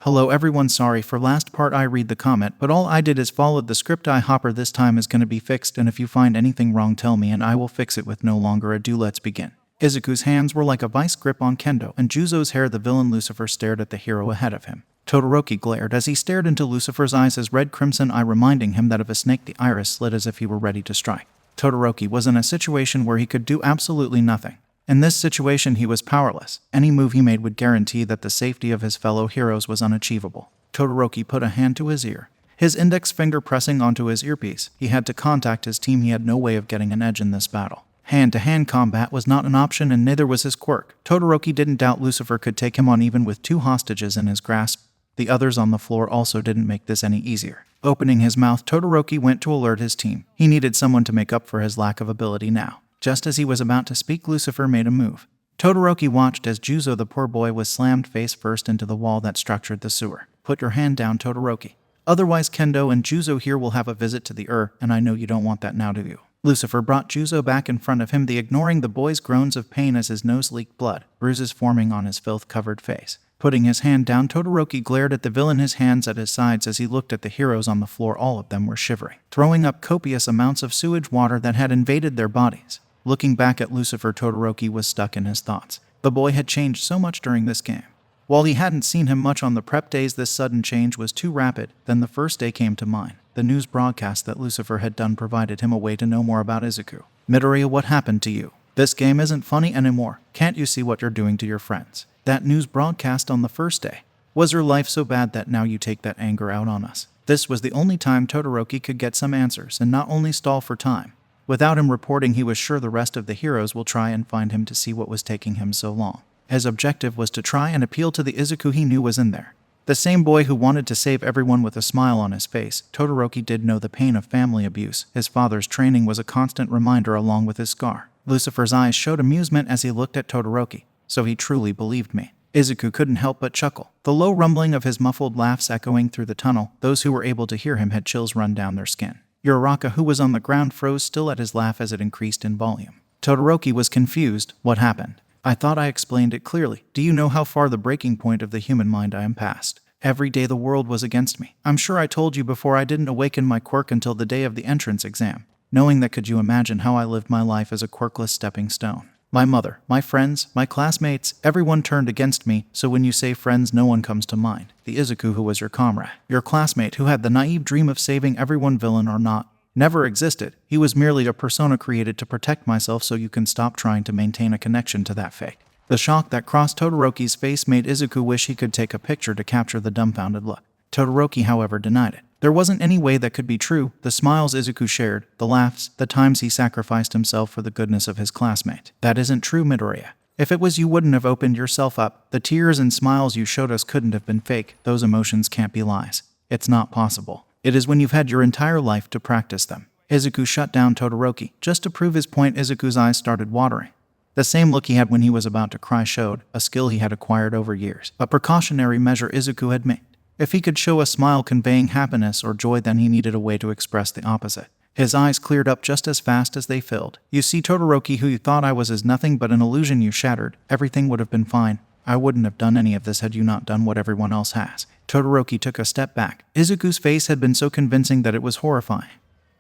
Hello everyone, sorry for last part I read the comment, but all I did is followed the script. I hopper this time is gonna be fixed, and if you find anything wrong tell me and I will fix it with no longer ado. Let's begin. Izuku's hands were like a vice grip on Kendo, and Juzo's hair. The villain Lucifer stared at the hero ahead of him. Todoroki glared as he stared into Lucifer's eyes, his red crimson eye reminding him that of a snake. The iris slid as if he were ready to strike. Todoroki was in a situation where he could do absolutely nothing. In this situation he was powerless. Any move he made would guarantee that the safety of his fellow heroes was unachievable. Todoroki put a hand to his ear, his index finger pressing onto his earpiece. He had to contact his team. He had no way of getting an edge in this battle. Hand-to-hand combat was not an option, and neither was his quirk. Todoroki didn't doubt Lucifer could take him on even with 2 hostages in his grasp. The others on the floor also didn't make this any easier. Opening his mouth, Todoroki went to alert his team. He needed someone to make up for his lack of ability now. Just as he was about to speak, Lucifer made a move. Todoroki watched as Juzo, the poor boy, was slammed face first into the wall that structured the sewer. Put your hand down, Todoroki. Otherwise Kendo and Juzo here will have a visit to the and I know you don't want that now, do you? Lucifer brought Juzo back in front of him, ignoring the boy's groans of pain as his nose leaked blood, bruises forming on his filth-covered face. Putting his hand down, Todoroki glared at the villain, his hands at his sides as he looked at the heroes on the floor. All of them were shivering, throwing up copious amounts of sewage water that had invaded their bodies. Looking back at Lucifer, Todoroki was stuck in his thoughts. The boy had changed so much during this game. While he hadn't seen him much on the prep days, this sudden change was too rapid. Then the first day came to mind. The news broadcast that Lucifer had done provided him a way to know more about Izuku. Midoriya, what happened to you? This game isn't funny anymore. Can't you see what you're doing to your friends? That news broadcast on the first day. Was your life so bad that now you take that anger out on us? This was the only time Todoroki could get some answers and not only stall for time. Without him reporting, he was sure the rest of the heroes will try and find him to see what was taking him so long. His objective was to try and appeal to the Izuku he knew was in there. The same boy who wanted to save everyone with a smile on his face. Todoroki did know the pain of family abuse. His father's training was a constant reminder along with his scar. Lucifer's eyes showed amusement as he looked at Todoroki. So he truly believed me. Izuku couldn't help but chuckle, the low rumbling of his muffled laughs echoing through the tunnel. Those who were able to hear him had chills run down their skin. Uraraka, who was on the ground, froze still at his laugh as it increased in volume. Todoroki was confused. What happened? I thought I explained it clearly. Do you know how far the breaking point of the human mind I am past? Every day the world was against me. I'm sure I told you before I didn't awaken my quirk until the day of the entrance exam. Knowing that, could you imagine how I lived my life as a quirkless stepping stone? My mother, my friends, my classmates, everyone turned against me. So when you say friends, no one comes to mind. The Izuku who was your comrade, your classmate who had the naive dream of saving everyone, villain or not, never existed. He was merely a persona created to protect myself, so you can stop trying to maintain a connection to that fake. The shock that crossed Todoroki's face made Izuku wish he could take a picture to capture the dumbfounded look. Todoroki, however, denied it. There wasn't any way that could be true. The smiles Izuku shared, the laughs, the times he sacrificed himself for the goodness of his classmate. That isn't true, Midoriya. If it was, you wouldn't have opened yourself up. The tears and smiles you showed us couldn't have been fake. Those emotions can't be lies. It's not possible. It is when you've had your entire life to practice them. Izuku shut down Todoroki. Just to prove his point, Izuku's eyes started watering. The same look he had when he was about to cry showed a skill he had acquired over years, a precautionary measure Izuku had made. If he could show a smile conveying happiness or joy, then he needed a way to express the opposite. His eyes cleared up just as fast as they filled. You see, Todoroki, who you thought I was, is nothing but an illusion you shattered. Everything would have been fine. I wouldn't have done any of this had you not done what everyone else has. Todoroki took a step back. Izuku's face had been so convincing that it was horrifying.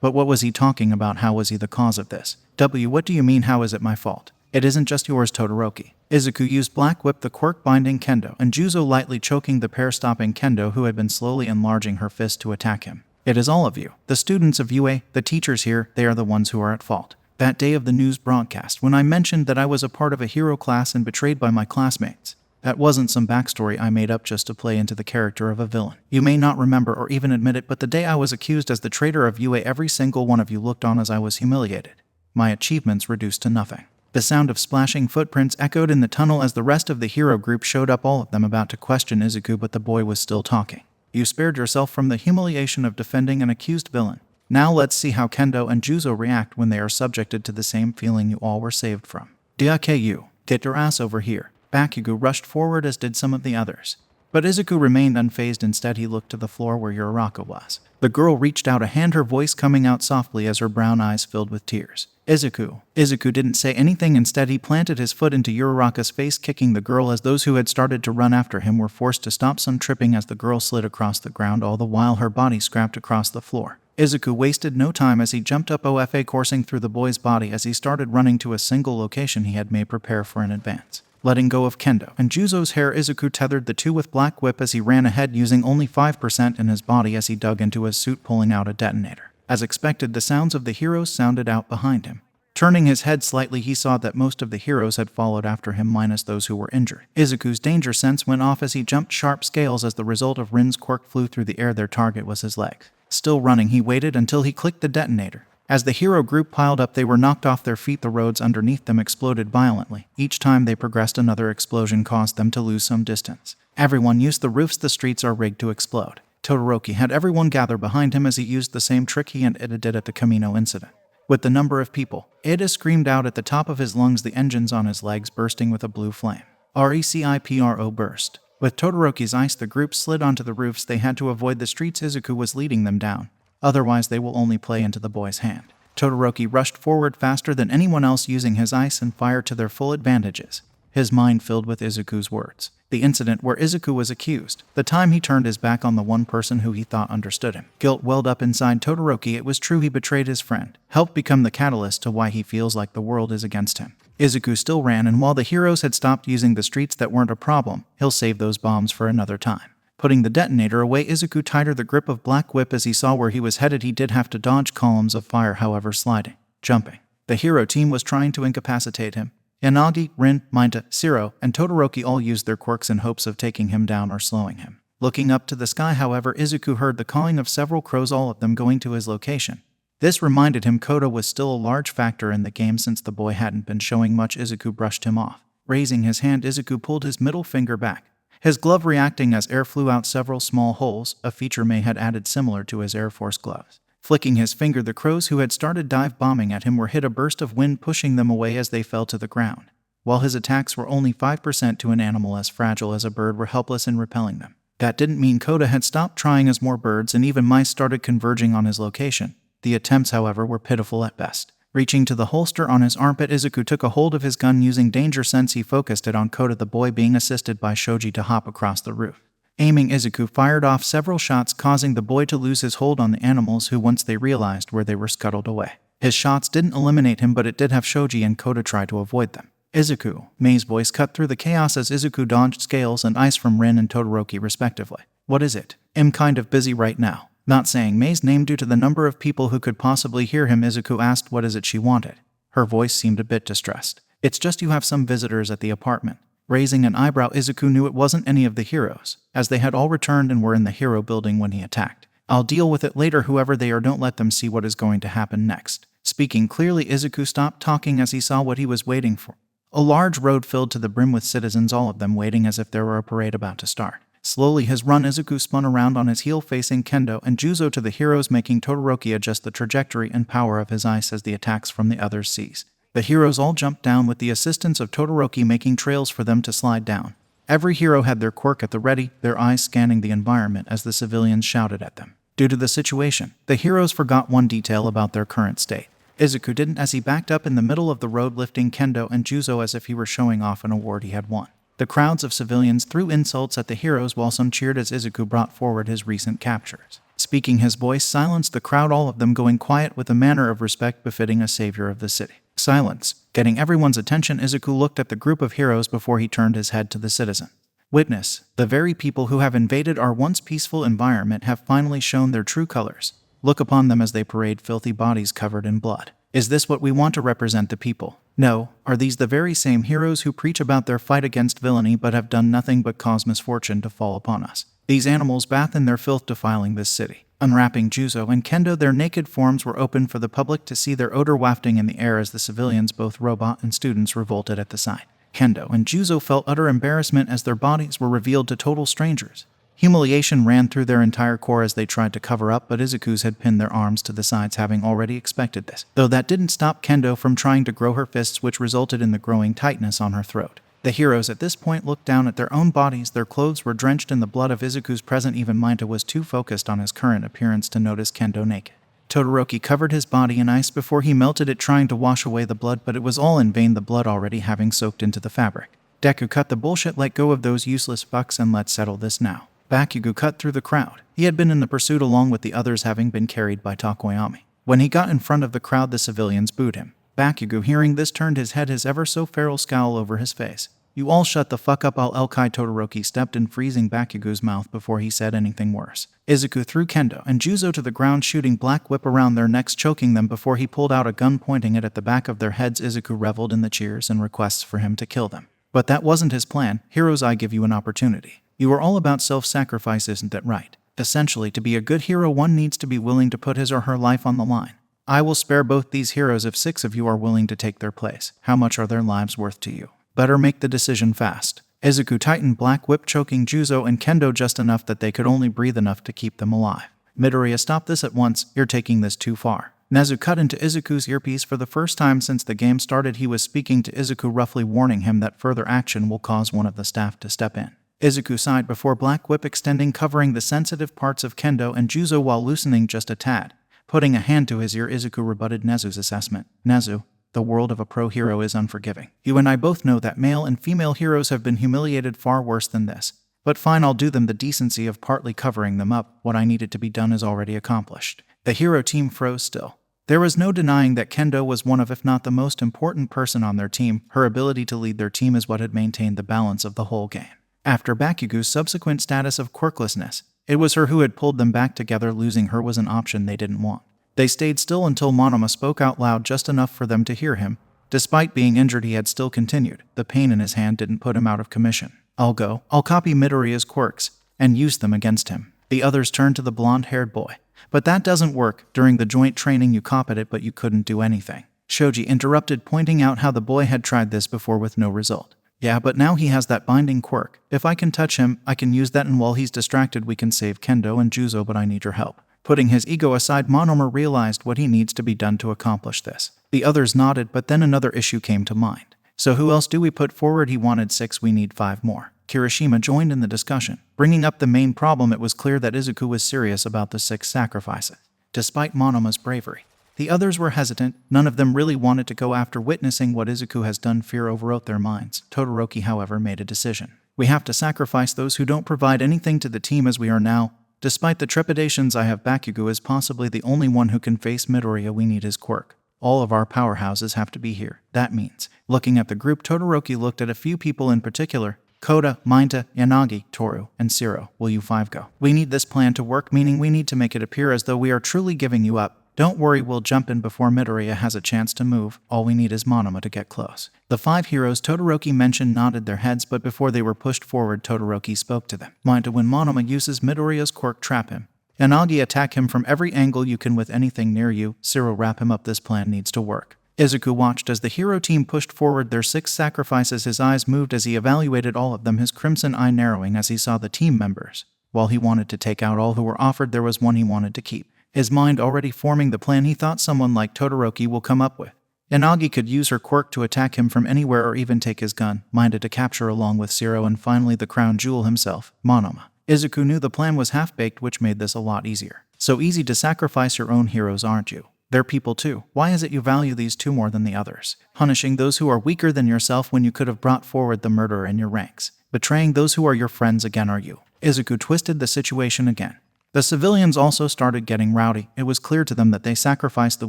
But what was he talking about? How was he the cause of this? What do you mean, how is it my fault? It isn't just yours, Todoroki. Izuku used Black Whip, the quirk binding Kendo, and Juzo lightly choking the pair, stopping Kendo, who had been slowly enlarging her fist to attack him. It is all of you. The students of UA, the teachers here, they are the ones who are at fault. That day of the news broadcast, when I mentioned that I was a part of a hero class and betrayed by my classmates, that wasn't some backstory I made up just to play into the character of a villain. You may not remember or even admit it, but the day I was accused as the traitor of UA, every single one of you looked on as I was humiliated. My achievements reduced to nothing. The sound of splashing footprints echoed in the tunnel as the rest of the hero group showed up, all of them about to question Izuku, but the boy was still talking. You spared yourself from the humiliation of defending an accused villain. Now let's see how Kendo and Juzo react when they are subjected to the same feeling you all were saved from. Deku, get your ass over here. Bakugo rushed forward, as did some of the others. But Izuku remained unfazed. Instead, he looked to the floor where Uraraka was. The girl reached out a hand, her voice coming out softly as her brown eyes filled with tears. Izuku. Izuku didn't say anything. Instead, he planted his foot into Uraraka's face, kicking the girl as those who had started to run after him were forced to stop, some tripping as the girl slid across the ground, all the while her body scrapped across the floor. Izuku wasted no time as he jumped up, OFA coursing through the boy's body as he started running to a single location he had made prepare for an advance. Letting go of Kendo and Juzo's hair, Izuku tethered the two with Black Whip as he ran ahead, using only 5% in his body as he dug into his suit, pulling out a detonator. As expected, the sounds of the heroes sounded out behind him. Turning his head slightly, he saw that most of the heroes had followed after him, minus those who were injured. Izuku's danger sense went off as he jumped sharp scales as the result of Rin's quirk flew through the air. Their target was his legs. Still running, he waited until he clicked the detonator. As the hero group piled up, they were knocked off their feet. The roads underneath them exploded violently. Each time they progressed, another explosion caused them to lose some distance. Everyone used the roofs. The streets are rigged to explode. Todoroki had everyone gather behind him as he used the same trick he and Ida did at the Kamino incident. With the number of people, Ida screamed out at the top of his lungs, the engines on his legs bursting with a blue flame. RECIPRO burst. With Todoroki's ice, the group slid onto the roofs. They had to avoid the streets. Izuku was leading them down. Otherwise, they will only play into the boy's hand. Todoroki rushed forward faster than anyone else, using his ice and fire to their full advantages. His mind filled with Izuku's words. The incident where Izuku was accused. The time he turned his back on the one person who he thought understood him. Guilt welled up inside Todoroki. It was true, he betrayed his friend. Helped become the catalyst to why he feels like the world is against him. Izuku still ran, and while the heroes had stopped using the streets, that weren't a problem. He'll save those bombs for another time. Putting the detonator away, Izuku tighter the grip of Black Whip as he saw where he was headed. He did have to dodge columns of fire, however, sliding, jumping. The hero team was trying to incapacitate him. Yanagi, Rin, Mineta, Shiro, and Todoroki all used their quirks in hopes of taking him down or slowing him. Looking up to the sky, however, Izuku heard the calling of several crows, all of them going to his location. This reminded him Koda was still a large factor in the game since the boy hadn't been showing much. Izuku brushed him off. Raising his hand, Izuku pulled his middle finger back. His glove reacting as air flew out several small holes, a feature May had added similar to his Air Force gloves. Flicking his finger, the crows who had started dive bombing at him were hit a burst of wind, pushing them away as they fell to the ground. While his attacks were only 5% to an animal as fragile as a bird, were helpless in repelling them. That didn't mean Koda had stopped trying, as more birds and even mice started converging on his location. The attempts, however, were pitiful at best. Reaching to the holster on his armpit, Izuku took a hold of his gun. Using danger sense, he focused it on Koda, the boy being assisted by Shoji to hop across the roof. Aiming, Izuku fired off several shots, causing the boy to lose his hold on the animals, who, once they realized where they were, scuttled away. His shots didn't eliminate him, but it did have Shoji and Koda try to avoid them. Izuku. May's voice cut through the chaos as Izuku dodged scales and ice from Rin and Todoroki respectively. What is it? I'm kind of busy right now. Not saying May's name due to the number of people who could possibly hear him, Izuku asked what is it she wanted. Her voice seemed a bit distressed. It's just you have some visitors at the apartment. Raising an eyebrow, Izuku knew it wasn't any of the heroes, as they had all returned and were in the hero building when he attacked. I'll deal with it later, whoever they are. Don't let them see what is going to happen next. Speaking clearly, Izuku stopped talking as he saw what he was waiting for. A large road filled to the brim with citizens, all of them waiting as if there were a parade about to start. Slowly his run, Izuku spun around on his heel, facing Kendo and Juzo to the heroes, making Todoroki adjust the trajectory and power of his ice as the attacks from the others ceased. The heroes all jumped down with the assistance of Todoroki, making trails for them to slide down. Every hero had their quirk at the ready, their eyes scanning the environment as the civilians shouted at them. Due to the situation, the heroes forgot one detail about their current state. Izuku didn't, as he backed up in the middle of the road, lifting Kendo and Juzo as if he were showing off an award he had won. The crowds of civilians threw insults at the heroes while some cheered as Izuku brought forward his recent captures. Speaking, his voice silenced the crowd, all of them going quiet with a manner of respect befitting a savior of the city. Silence. Getting everyone's attention, Izuku looked at the group of heroes before he turned his head to the citizen. Witness, the very people who have invaded our once peaceful environment have finally shown their true colors. Look upon them as they parade filthy bodies covered in blood. Is this what we want to represent the people? No. Are these the very same heroes who preach about their fight against villainy but have done nothing but cause misfortune to fall upon us? These animals bath in their filth, defiling this city. Unwrapping Juzo and Kendo, their naked forms were open for the public to see, their odor wafting in the air as the civilians, both robot and students, revolted at the sight. Kendo and Juzo felt utter embarrassment as their bodies were revealed to total strangers. Humiliation ran through their entire core as they tried to cover up, but Izuku's had pinned their arms to the sides, having already expected this. Though that didn't stop Kendo from trying to grow her fists, which resulted in the growing tightness on her throat. The heroes at this point looked down at their own bodies. Their clothes were drenched in the blood of Izuku's present. Even Mineta was too focused on his current appearance to notice Kendo naked. Todoroki covered his body in ice before he melted it, trying to wash away the blood, but it was all in vain, the blood already having soaked into the fabric. Deku, cut the bullshit, let go of those useless fucks and let's settle this now. Bakugo cut through the crowd. He had been in the pursuit along with the others, having been carried by Tokoyami. When he got in front of the crowd, the civilians booed him. Bakugo, hearing this, turned his head, his ever so feral scowl over his face. You all shut the fuck up, I'll Elkai. Todoroki stepped in, freezing Bakugo's mouth before he said anything worse. Izuku threw Kendo and Juzo to the ground, shooting Black Whip around their necks, choking them before he pulled out a gun, pointing it at the back of their heads. Izuku reveled in the cheers and requests for him to kill them. But that wasn't his plan. Heroes, I give you an opportunity. You are all about self-sacrifice, isn't that right? Essentially, to be a good hero, one needs to be willing to put his or her life on the line. I will spare both these heroes if 6 of you are willing to take their place. How much are their lives worth to you? Better make the decision fast. Izuku tightened Black Whip, choking Juzo and Kendo just enough that they could only breathe enough to keep them alive. Midoriya, stop this at once. You're taking this too far. Nezu cut into Izuku's earpiece. For the first time since the game started, he was speaking to Izuku, roughly warning him that further action will cause one of the staff to step in. Izuku sighed before Black Whip extending, covering the sensitive parts of Kendo and Juzo while loosening just a tad. Putting a hand to his ear, Izuku rebutted Nezu's assessment. Nezu, the world of a pro hero is unforgiving. You and I both know that male and female heroes have been humiliated far worse than this. But fine, I'll do them the decency of partly covering them up. What I needed to be done is already accomplished. The hero team froze still. There was no denying that Kendo was one of, if not the most important person on their team. Her ability to lead their team is what had maintained the balance of the whole game. After Bakugo's subsequent status of quirklessness, it was her who had pulled them back together. Losing her was an option they didn't want. They stayed still until Monoma spoke out loud, just enough for them to hear him. Despite being injured, he had still continued. The pain in his hand didn't put him out of commission. I'll copy Midoriya's quirks and use them against him. The others turned to the blonde-haired boy. But that doesn't work. During the joint training you copied it, but you couldn't do anything. Shoji interrupted, pointing out how the boy had tried this before with no result. Yeah, but now he has that binding quirk. If I can touch him, I can use that, and while he's distracted we can save Kendo and Juzo, but I need your help. Putting his ego aside, Monoma realized what he needs to be done to accomplish this. The others nodded, but then another issue came to mind. So who else do we put forward? He wanted 6, we need 5 more. Kirishima joined in the discussion. Bringing up the main problem, it was clear that Izuku was serious about the 6 sacrifices. Despite Monoma's bravery, the others were hesitant. None of them really wanted to go after. Witnessing what Izuku has done, fear overwrote their minds. Todoroki, however, made a decision. We have to sacrifice those who don't provide anything to the team. As we are now, despite the trepidations I have, Bakugo is possibly the only one who can face Midoriya. We need his quirk. All of our powerhouses have to be here. That means, looking at the group, Todoroki looked at a few people in particular. Koda, Mineta, Yanagi, Toru, and Shiro. Will you 5 go? We need this plan to work, meaning we need to make it appear as though we are truly giving you up. Don't worry, we'll jump in before Midoriya has a chance to move. All we need is Monoma to get close. The 5 heroes Todoroki mentioned nodded their heads, but before they were pushed forward, Todoroki spoke to them. Mineta, when Monoma uses Midoriya's quirk, trap him. Yanagi, attack him from every angle you can with anything near you. Shiro, wrap him up. This plan needs to work. Izuku watched as the hero team pushed forward their 6 sacrifices. His eyes moved as he evaluated all of them, his crimson eye narrowing as he saw the team members. While he wanted to take out all who were offered, there was one he wanted to keep. His mind already forming the plan he thought someone like Todoroki will come up with. Yanagi could use her quirk to attack him from anywhere or even take his gun, Mineta to capture along with Shiro, and finally the crown jewel himself, Monoma. Izuku knew the plan was half-baked, which made this a lot easier. So easy to sacrifice your own heroes, aren't you? They're people too. Why is it you value these 2 more than the others? Punishing those who are weaker than yourself when you could have brought forward the murderer in your ranks. Betraying those who are your friends again, are you? Izuku twisted the situation again. The civilians also started getting rowdy. It was clear to them that they sacrificed the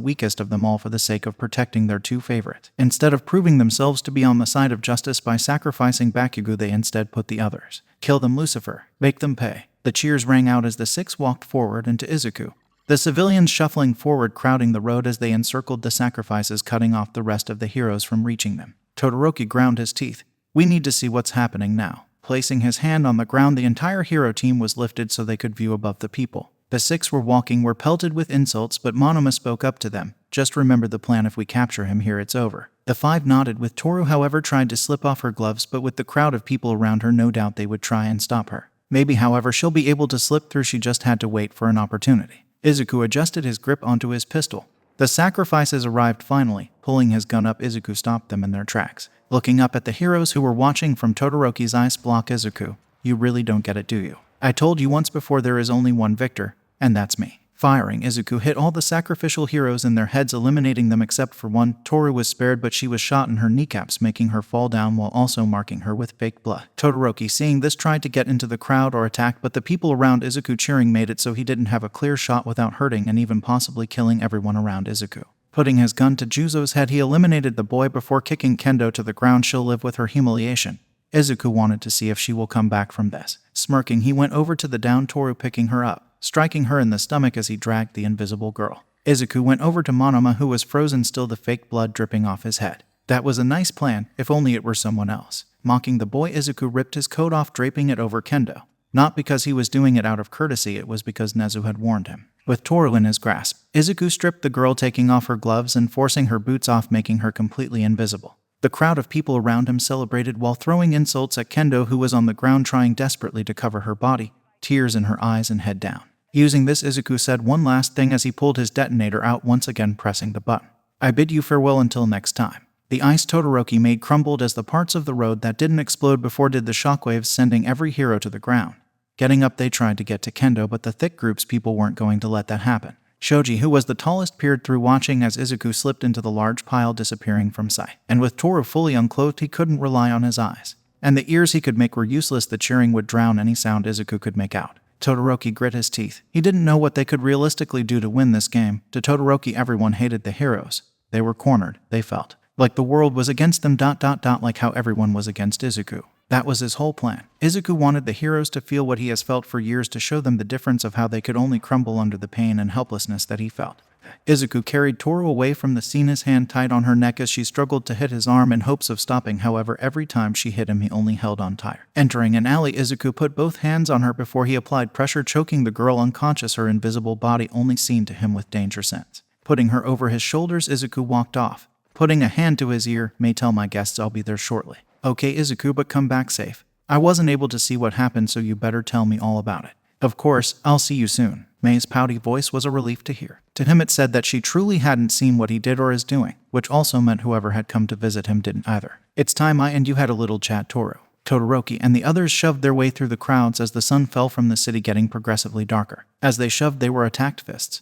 weakest of them all for the sake of protecting their 2 favorites. Instead of proving themselves to be on the side of justice by sacrificing Bakugo, they instead put the others. Kill them, Lucifer. Make them pay. The cheers rang out as the 6 walked forward into Izuku. The civilians shuffling forward, crowding the road as they encircled the sacrifices, cutting off the rest of the heroes from reaching them. Todoroki ground his teeth. We need to see what's happening now. Placing his hand on the ground, the entire hero team was lifted so they could view above the people. The 6 were pelted with insults, but Monoma spoke up to them. Just remember the plan. If we capture him here, it's over. The 5 nodded, with Toru however tried to slip off her gloves, but with the crowd of people around her, no doubt they would try and stop her. Maybe, however, she'll be able to slip through. She just had to wait for an opportunity. Izuku adjusted his grip onto his pistol. The sacrifices arrived finally. Pulling his gun up, Izuku stopped them in their tracks. Looking up at the heroes who were watching from Todoroki's ice block, Izuku, you really don't get it, do you? I told you once before there is only one victor, and that's me. Firing, Izuku hit all the sacrificial heroes in their heads, eliminating them except for one. Toru was spared, but she was shot in her kneecaps, making her fall down while also marking her with fake blood. Todoroki, seeing this, tried to get into the crowd or attack, but the people around Izuku cheering made it so he didn't have a clear shot without hurting and even possibly killing everyone around Izuku. Putting his gun to Juzo's head, he eliminated the boy before kicking Kendo to the ground. She'll live with her humiliation. Izuku wanted to see if she will come back from this. Smirking, he went over to the downed Toru, picking her up, striking her in the stomach as he dragged the invisible girl. Izuku went over to Monoma, who was frozen still, the fake blood dripping off his head. That was a nice plan, if only it were someone else. Mocking the boy, Izuku ripped his coat off, draping it over Kendo. Not because he was doing it out of courtesy, it was because Nezu had warned him. With Toru in his grasp, Izuku stripped the girl, taking off her gloves and forcing her boots off, making her completely invisible. The crowd of people around him celebrated while throwing insults at Kendo, who was on the ground trying desperately to cover her body, tears in her eyes and head down. Using this, Izuku said one last thing as he pulled his detonator out, once again pressing the button. I bid you farewell until next time. The ice Todoroki made crumbled as the parts of the road that didn't explode before did, the shockwaves sending every hero to the ground. Getting up, they tried to get to Kendo, but the thick group's people weren't going to let that happen. Shoji, who was the tallest, peered through, watching as Izuku slipped into the large pile, disappearing from sight. And with Toru fully unclothed, he couldn't rely on his eyes. And the ears he could make were useless. The cheering would drown any sound Izuku could make out. Todoroki grit his teeth. He didn't know what they could realistically do to win this game. To Todoroki, everyone hated the heroes. They were cornered, they felt. Like the world was against them, like how everyone was against Izuku. That was his whole plan. Izuku wanted the heroes to feel what he has felt for years, to show them the difference of how they could only crumble under the pain and helplessness that he felt. Izuku carried Toru away from the scene, his hand tight on her neck as she struggled to hit his arm in hopes of stopping. However, every time she hit him, he only held on tighter. Entering an alley, Izuku put both hands on her before he applied pressure, choking the girl unconscious, her invisible body only seen to him with danger sense. Putting her over his shoulders, Izuku walked off. Putting a hand to his ear, "May tell my guests I'll be there shortly." "Okay, Izuku, but come back safe. I wasn't able to see what happened, so you better tell me all about it." "Of course, I'll see you soon." May's pouty voice was a relief to hear. To him it said that she truly hadn't seen what he did or is doing, which also meant whoever had come to visit him didn't either. "It's time I and you had a little chat, Toru." Todoroki and the others shoved their way through the crowds as the sun fell from the city, getting progressively darker. As they shoved, they were attacked, fists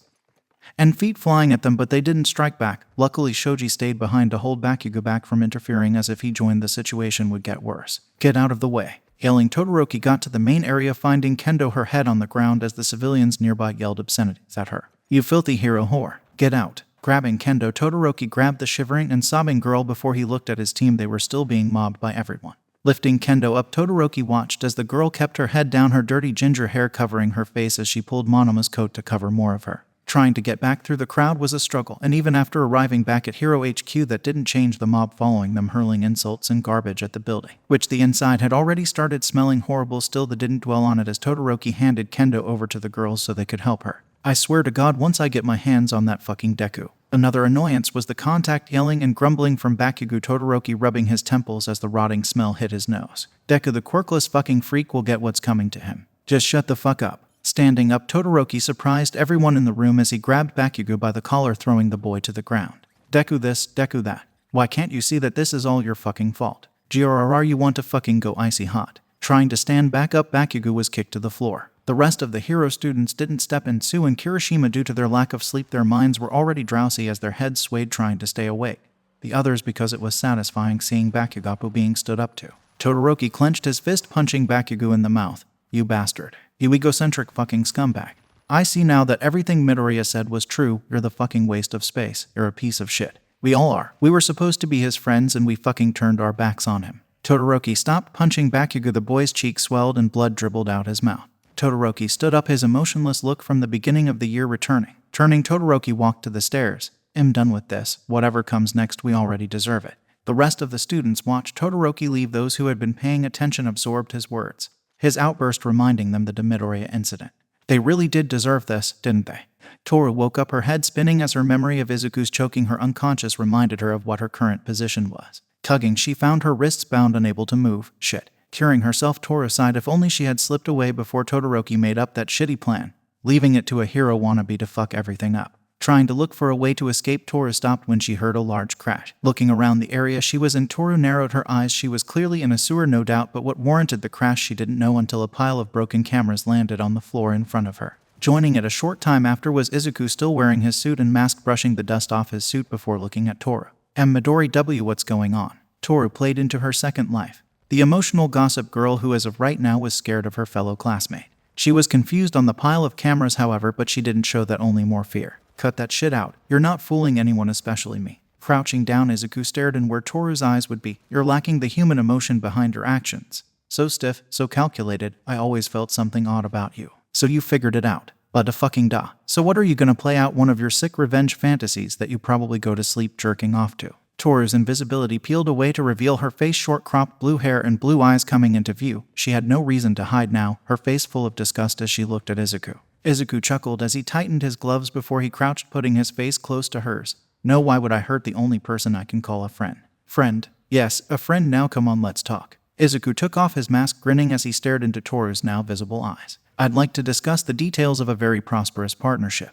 and feet flying at them, but they didn't strike back. Luckily, Shoji stayed behind to hold Bakugo back from interfering, as if he joined the situation would get worse. "Get out of the way." Yelling, Todoroki got to the main area, finding Kendo, her head on the ground, as the civilians nearby yelled obscenities at her. "You filthy hero whore. Get out." Grabbing Kendo, Todoroki grabbed the shivering and sobbing girl before he looked at his team. They were still being mobbed by everyone. Lifting Kendo up, Todoroki watched as the girl kept her head down, her dirty ginger hair covering her face as she pulled Monoma's coat to cover more of her. Trying to get back through the crowd was a struggle, and even after arriving back at Hero HQ, that didn't change the mob following them, hurling insults and garbage at the building, which the inside had already started smelling horrible. Still, they didn't dwell on it as Todoroki handed Kendo over to the girls so they could help her. "I swear to God, once I get my hands on that fucking Deku." Another annoyance was the contact yelling and grumbling from Bakugo, Todoroki rubbing his temples as the rotting smell hit his nose. "Deku, the quirkless fucking freak, will get what's coming to him. Just shut the fuck up." Standing up, Todoroki surprised everyone in the room as he grabbed Bakugo by the collar, throwing the boy to the ground. "Deku this, Deku that. Why can't you see that this is all your fucking fault? GRR, you want to fucking go icy hot." Trying to stand back up, Bakugo was kicked to the floor. The rest of the hero students didn't step in. Sue and Kirishima, due to their lack of sleep, their minds were already drowsy as their heads swayed trying to stay awake. The others because it was satisfying seeing Bakugo being stood up to. Todoroki clenched his fist, punching Bakugo in the mouth. "You bastard. You egocentric fucking scumbag. I see now that everything Midoriya said was true. You're the fucking waste of space. You're a piece of shit. We all are. We were supposed to be his friends and we fucking turned our backs on him." Todoroki stopped punching Bakugo. The boy's cheek swelled and blood dribbled out his mouth. Todoroki stood up, his emotionless look from the beginning of the year returning. Turning, Todoroki walked to the stairs. "I'm done with this. Whatever comes next, we already deserve it." The rest of the students watched Todoroki leave. Those who had been paying attention absorbed his words. His outburst reminding them the Midoriya incident. They really did deserve this, didn't they? Toru woke up, her head spinning as her memory of Izuku's choking her unconscious reminded her of what her current position was. Tugging, she found her wrists bound, unable to move. Shit. Curing herself, Toru sighed. If only she had slipped away before Todoroki made up that shitty plan, leaving it to a hero wannabe to fuck everything up. Trying to look for a way to escape, Toru stopped when she heard a large crash. Looking around the area she was in, Toru narrowed her eyes. She was clearly in a sewer, no doubt, but what warranted the crash she didn't know until a pile of broken cameras landed on the floor in front of her. Joining it a short time after was Izuku, still wearing his suit and mask, brushing the dust off his suit before looking at Toru. Midori W, what's going on? Toru played into her second life. The emotional gossip girl who as of right now was scared of her fellow classmate. She was confused on the pile of cameras, however, but she didn't show that, only more fear. Cut that shit out. You're not fooling anyone, especially me. Crouching down, Izuku stared in where Toru's eyes would be. You're lacking the human emotion behind your actions. So stiff, so calculated. I always felt something odd about you. So you figured it out. But fucking da. So what are you gonna play out one of your sick revenge fantasies that you probably go to sleep jerking off to? Toru's invisibility peeled away to reveal her face, short cropped blue hair and blue eyes coming into view. She had no reason to hide now, her face full of disgust as she looked at Izuku. Izuku chuckled as he tightened his gloves before he crouched, putting his face close to hers. No, why would I hurt the only person I can call a friend? Friend? Yes, a friend. Now come on, let's talk. Izuku took off his mask, grinning as he stared into Toru's now visible eyes. I'd like to discuss the details of a very prosperous partnership.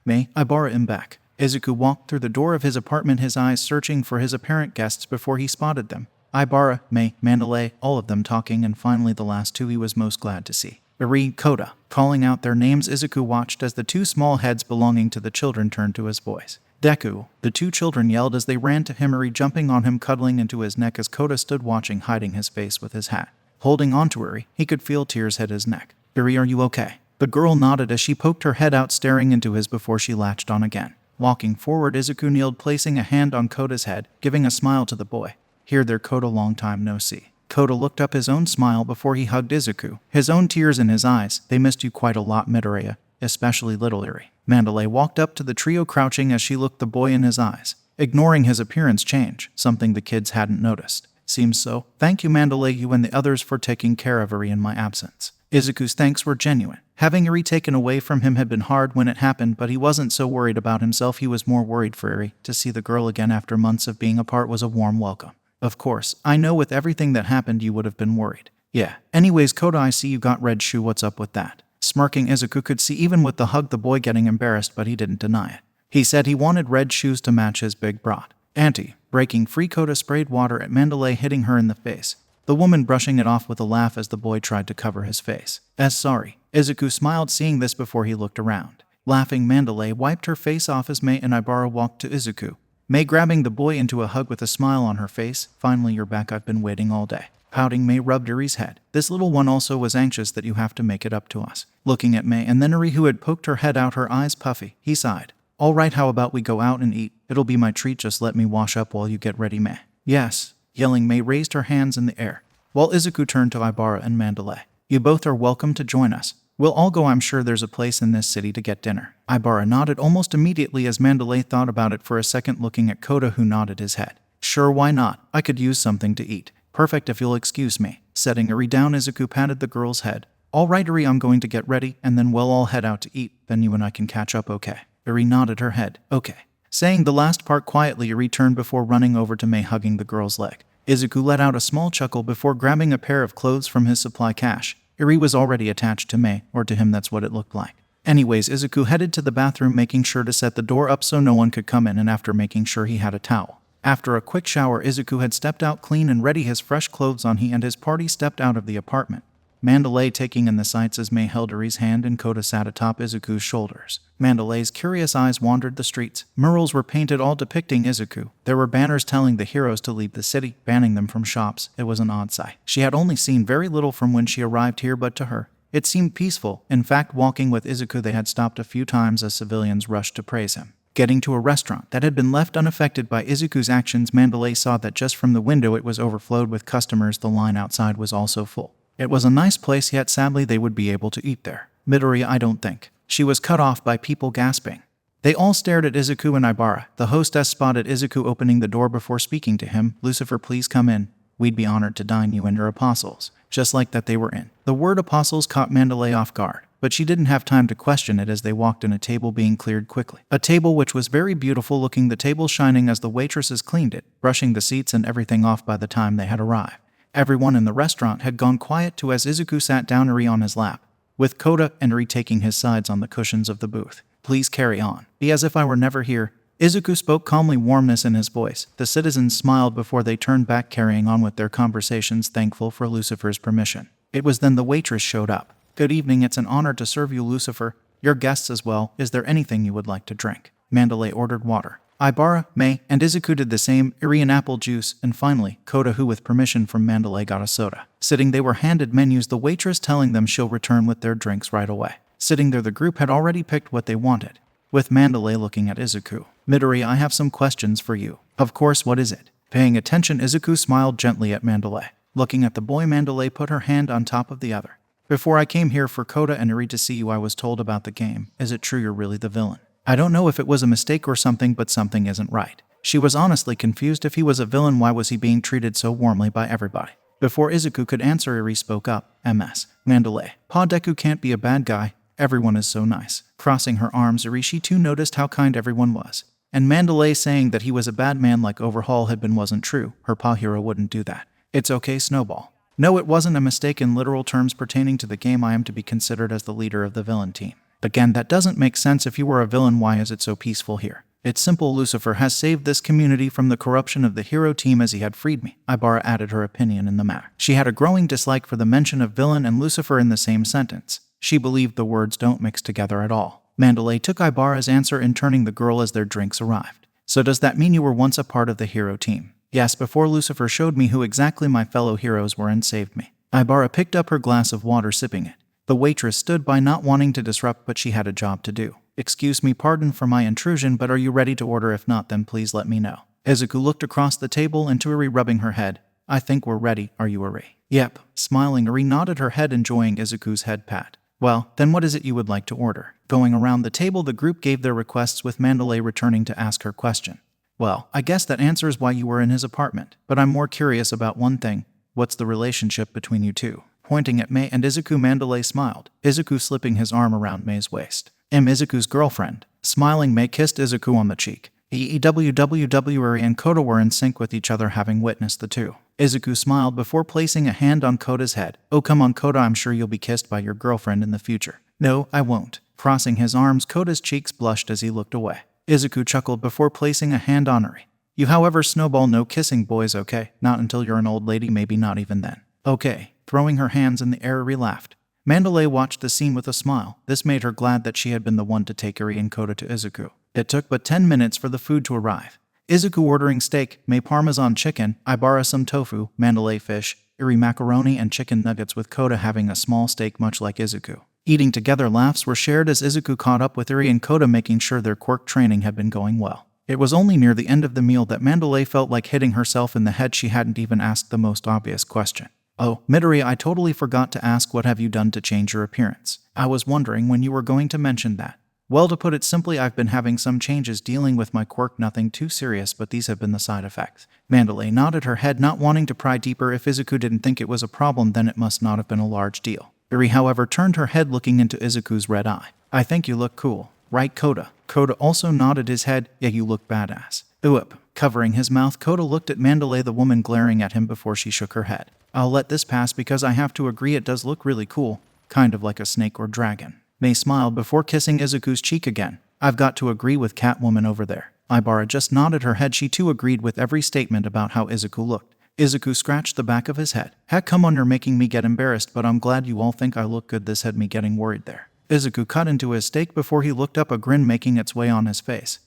May I borrow him back? Izuku walked through the door of his apartment, his eyes searching for his apparent guests before he spotted them. Ibara, May, Mandalay, all of them talking, and finally the last two he was most glad to see. Eri, Koda. Calling out their names, Izuku watched as the two small heads belonging to the children turned to his voice. Deku. The two children yelled as they ran to him, Eri jumping on him, cuddling into his neck as Koda stood watching, hiding his face with his hat. Holding onto Eri, he could feel tears hit his neck. Eri, are you okay? The girl nodded as she poked her head out, staring into his before she latched on again. Walking forward, Izuku kneeled, placing a hand on Koda's head, giving a smile to the boy. Here there, Koda, long time no see. Koda looked up, his own smile before he hugged Izuku, his own tears in his eyes. They missed you quite a lot, Midoriya, especially little Eri. Mandalay walked up to the trio, crouching as she looked the boy in his eyes, ignoring his appearance change, something the kids hadn't noticed. Seems so. Thank you, Mandalay, you and the others, for taking care of Eri in my absence. Izuku's thanks were genuine. Having Eri taken away from him had been hard when it happened, but he wasn't so worried about himself. He was more worried for Eri. To see the girl again after months of being apart was a warm welcome. Of course, I know with everything that happened you would have been worried. Yeah. Anyways, Koda, I see you got red shoe. What's up with that? Smirking, Izuku could see even with the hug the boy getting embarrassed, but he didn't deny it. He said he wanted red shoes to match his big brat. Auntie. Breaking free, Koda sprayed water at Mandalay, hitting her in the face. The woman brushing it off with a laugh as the boy tried to cover his face. Sorry. Izuku smiled seeing this before he looked around. Laughing, Mandalay wiped her face off as May and Ibara walked to Izuku. May grabbing the boy into a hug with a smile on her face. Finally, you're back. I've been waiting all day. Pouting, May rubbed Eri's head. This little one also was anxious that you have to make it up to us. Looking at May and then Eri, who had poked her head out, her eyes puffy, he sighed. All right, how about we go out and eat? It'll be my treat. Just let me wash up while you get ready, May. Yes. Yelling, May raised her hands in the air, while Izuku turned to Ibara and Mandalay. You both are welcome to join us. We'll all go. I'm sure there's a place in this city to get dinner. Ibara nodded almost immediately as Mandalay thought about it for a second, looking at Koda, who nodded his head. Sure, why not? I could use something to eat. Perfect, if you'll excuse me. Setting Eri down, Izuku patted the girl's head. All right, Eri, I'm going to get ready, and then we'll all head out to eat. Then you and I can catch up, okay? Eri nodded her head. Okay. Saying the last part quietly, Eri turned before running over to May, hugging the girl's leg. Izuku let out a small chuckle before grabbing a pair of clothes from his supply cache. Eri was already attached to May, or to him that's what it looked like. Anyways, Izuku headed to the bathroom, making sure to set the door up so no one could come in, and after making sure he had a towel. After a quick shower, Izuku had stepped out clean and ready, his fresh clothes on. He and his party stepped out of the apartment. Mandalay taking in the sights as May held Eri's hand and Koda sat atop Izuku's shoulders. Mandalay's curious eyes wandered the streets. Murals were painted, all depicting Izuku. There were banners telling the heroes to leave the city, banning them from shops. It was an odd sight. She had only seen very little from when she arrived here, but to her, it seemed peaceful. In fact, walking with Izuku, they had stopped a few times as civilians rushed to praise him. Getting to a restaurant that had been left unaffected by Izuku's actions, Mandalay saw that just from the window it was overflowed with customers. The line outside was also full. It was a nice place, yet sadly they would be able to eat there. Midoriya, I don't think. She was cut off by people gasping. They all stared at Izuku and Ibara. The hostess spotted Izuku opening the door before speaking to him. Lucifer, please come in. We'd be honored to dine you and your apostles. Just like that they were in. The word apostles caught Mandalay off guard, but she didn't have time to question it as they walked in, a table being cleared quickly. A table which was very beautiful looking, the table shining as the waitresses cleaned it, brushing the seats and everything off by the time they had arrived. Everyone in the restaurant had gone quiet too as Izuku sat down, Eri on his lap, with Koda and Eri taking his sides on the cushions of the booth. Please carry on. Be as if I were never here. Izuku spoke calmly, warmness in his voice. The citizens smiled before they turned back, carrying on with their conversations, thankful for Lucifer's permission. It was then the waitress showed up. Good evening, it's an honor to serve you, Lucifer. Your guests as well. Is there anything you would like to drink? Mandalay ordered water. Ibara, May, and Izuku did the same, Iri apple juice, and finally, Koda, who with permission from Mandalay got a soda. Sitting, they were handed menus, the waitress telling them she'll return with their drinks right away. Sitting there, the group had already picked what they wanted, with Mandalay looking at Izuku. Midori, I have some questions for you. Of course, what is it? Paying attention, Izuku smiled gently at Mandalay. Looking at the boy, Mandalay put her hand on top of the other. Before I came here for Koda and Iri to see you, I was told about the game. Is it true you're really the villain? I don't know if it was a mistake or something, but something isn't right. She was honestly confused. If he was a villain, why was he being treated so warmly by everybody? Before Izuku could answer, Iri spoke up. MS. Mandalay. Pa, Deku can't be a bad guy. Everyone is so nice. Crossing her arms, Iri, she too noticed how kind everyone was. And Mandalay saying that he was a bad man like Overhaul had been wasn't true. Her pa hero wouldn't do that. It's okay, Snowball. No, it wasn't a mistake. In literal terms pertaining to the game, I am to be considered as the leader of the villain team. Again, that doesn't make sense. If you were a villain, why is it so peaceful here? It's simple. Lucifer has saved this community from the corruption of the hero team as he had freed me. Ibara added her opinion in the matter. She had a growing dislike for the mention of villain and Lucifer in the same sentence. She believed the words don't mix together at all. Mandalay took Ibara's answer in turning the girl as their drinks arrived. So does that mean you were once a part of the hero team? Yes, before Lucifer showed me who exactly my fellow heroes were and saved me. Ibara picked up her glass of water, sipping it. The waitress stood by, not wanting to disrupt, but she had a job to do. Excuse me, pardon for my intrusion, but are you ready to order? If not, then please let me know. Izuku looked across the table and to Iri, rubbing her head. I think we're ready. Are you, Iri? Yep. Smiling, Iri nodded her head, enjoying Izuku's head pat. Well, then what is it you would like to order? Going around the table, the group gave their requests, with Mandalay returning to ask her question. Well, I guess that answers why you were in his apartment, but I'm more curious about one thing. What's the relationship between you two? Pointing at May and Izuku, Mandalay smiled, Izuku slipping his arm around May's waist. Izuku's girlfriend. Smiling, May kissed Izuku on the cheek. Iri and Koda were in sync with each other, having witnessed the two. Izuku smiled before placing a hand on Koda's head. Oh, come on, Koda, I'm sure you'll be kissed by your girlfriend in the future. No, I won't. Crossing his arms, Koda's cheeks blushed as he looked away. Izuku chuckled before placing a hand on Iri. You, however, Snowball, no kissing boys, okay? Not until you're an old lady, maybe not even then. Okay. Throwing her hands in the air, Iri laughed. Mandalay watched the scene with a smile. This made her glad that she had been the one to take Iri and Koda to Izuku. It took but 10 minutes for the food to arrive. Izuku ordering steak, May parmesan chicken, Ibara some tofu, Mandalay fish, Iri macaroni and chicken nuggets, with Koda having a small steak much like Izuku. Eating together, laughs were shared as Izuku caught up with Iri and Koda, making sure their quirk training had been going well. It was only near the end of the meal that Mandalay felt like hitting herself in the head. She hadn't even asked the most obvious question. Oh, Midori, I totally forgot to ask, what have you done to change your appearance? I was wondering when you were going to mention that. Well, to put it simply, I've been having some changes dealing with my quirk, nothing too serious, but these have been the side effects. Mandalay nodded her head, not wanting to pry deeper. If Izuku didn't think it was a problem, then it must not have been a large deal. Iri, however, turned her head, looking into Izuku's red eye. I think you look cool. Right, Koda? Koda also nodded his head. Yeah, you look badass. Oop. Covering his mouth, Koda looked at Mandalay, the woman glaring at him before she shook her head. I'll let this pass because I have to agree, it does look really cool. Kind of like a snake or dragon. May smiled before kissing Izuku's cheek again. I've got to agree with Catwoman over there. Ibara just nodded her head. She too agreed with every statement about how Izuku looked. Izuku scratched the back of his head. Heck, come on, you're making me get embarrassed, but I'm glad you all think I look good. This had me getting worried there. Izuku cut into his steak before he looked up, a grin making its way on his face.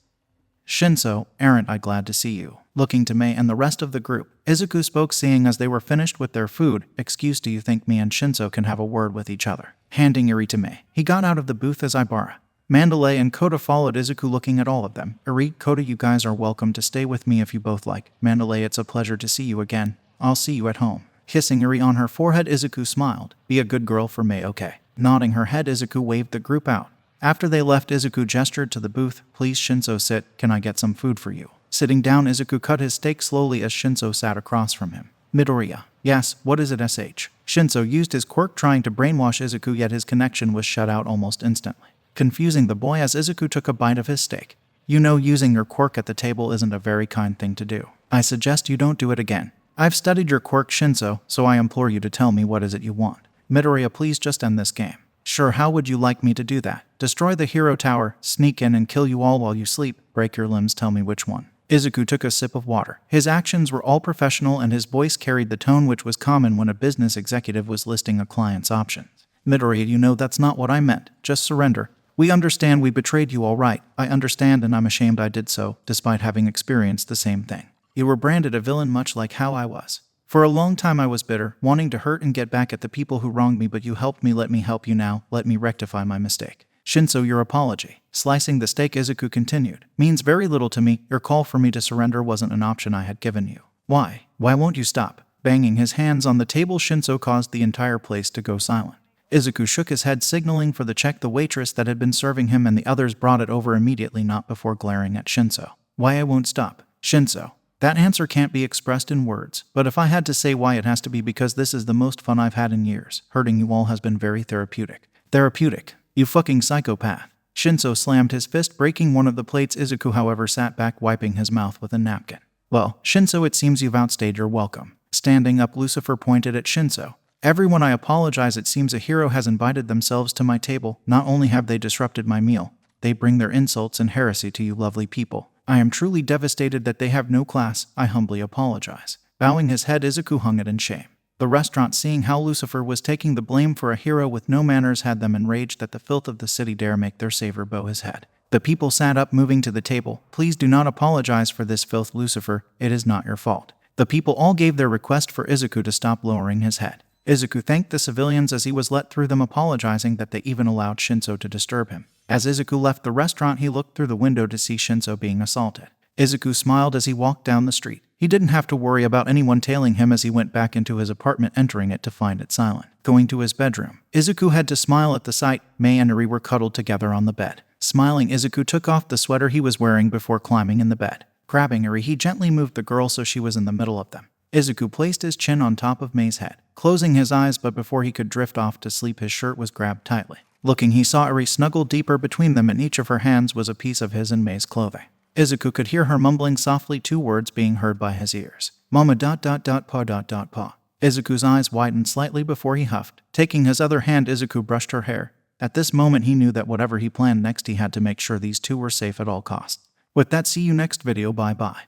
Shinso, aren't I glad to see you? Looking to May and the rest of the group, Izuku spoke, seeing as they were finished with their food. Excuse, do you think me and Shinso can have a word with each other? Handing Iri to May, he got out of the booth as Ibara, Mandalay and Koda followed Izuku, looking at all of them. Iri, Koda, you guys are welcome to stay with me if you both like. Mandalay, it's a pleasure to see you again. I'll see you at home. Kissing Iri on her forehead, Izuku smiled. Be a good girl for May, okay? Nodding her head, Izuku waved the group out. After they left, Izuku gestured to the booth. Please, Shinso, sit. Can I get some food for you? Sitting down, Izuku cut his steak slowly as Shinso sat across from him. Midoriya. Yes, what is it, SH? Shinso used his quirk trying to brainwash Izuku, yet his connection was shut out almost instantly, confusing the boy as Izuku took a bite of his steak. You know, using your quirk at the table isn't a very kind thing to do. I suggest you don't do it again. I've studied your quirk, Shinso, so I implore you to tell me what is it you want. Midoriya, please just end this game. Sure, how would you like me to do that? Destroy the hero tower, sneak in and kill you all while you sleep, break your limbs, tell me which one. Izuku took a sip of water. His actions were all professional and his voice carried the tone which was common when a business executive was listing a client's options. Midori, you know that's not what I meant. Just surrender. We understand we betrayed you, all right. I understand and I'm ashamed I did so, despite having experienced the same thing. You were branded a villain much like how I was. For a long time I was bitter, wanting to hurt and get back at the people who wronged me, but you helped me. Let me help you now. Let me rectify my mistake. Shinso, your apology. Slicing the steak, Izuku continued, means very little to me. Your call for me to surrender wasn't an option I had given you. Why? Why won't you stop? Banging his hands on the table, Shinso caused the entire place to go silent. Izuku shook his head, signaling for the check. The waitress that had been serving him and the others brought it over immediately, not before glaring at Shinso. Why I won't stop? Shinso. That answer can't be expressed in words, but if I had to say why, it has to be because this is the most fun I've had in years. Hurting you all has been very therapeutic. Therapeutic? You fucking psychopath. Shinso slammed his fist, breaking one of the plates. Izuku, however, sat back, wiping his mouth with a napkin. Well, Shinso, it seems you've outstayed your welcome. Standing up, Lucifer pointed at Shinso. Everyone, I apologize. It seems a hero has invited themselves to my table. Not only have they disrupted my meal, they bring their insults and heresy to you lovely people. I am truly devastated that they have no class. I humbly apologize. Bowing his head, Izuku hung it in shame. The restaurant, seeing how Lucifer was taking the blame for a hero with no manners, had them enraged that the filth of the city dare make their savior bow his head. The people sat up, moving to the table. Please do not apologize for this filth, Lucifer. It is not your fault. The people all gave their request for Izuku to stop, lowering his head. Izuku thanked the civilians as he was let through them, apologizing that they even allowed Shinso to disturb him. As Izuku left the restaurant, he looked through the window to see Shinso being assaulted. Izuku smiled as he walked down the street. He didn't have to worry about anyone tailing him as he went back into his apartment, entering it to find it silent. Going to his bedroom, Izuku had to smile at the sight. Mei and Eri were cuddled together on the bed. Smiling, Izuku took off the sweater he was wearing before climbing in the bed. Grabbing Eri, he gently moved the girl so she was in the middle of them. Izuku placed his chin on top of Mei's head, closing his eyes, but before he could drift off to sleep, his shirt was grabbed tightly. Looking, he saw Eri snuggled deeper between them, and each of her hands was a piece of his and Mei's clothing. Izuku could hear her mumbling softly, 2 words being heard by his ears. Mama ... pa. Izuku's eyes widened slightly before he huffed. Taking his other hand, Izuku brushed her hair. At this moment he knew that whatever he planned next, he had to make sure these two were safe at all costs. With that, see you next video, bye bye.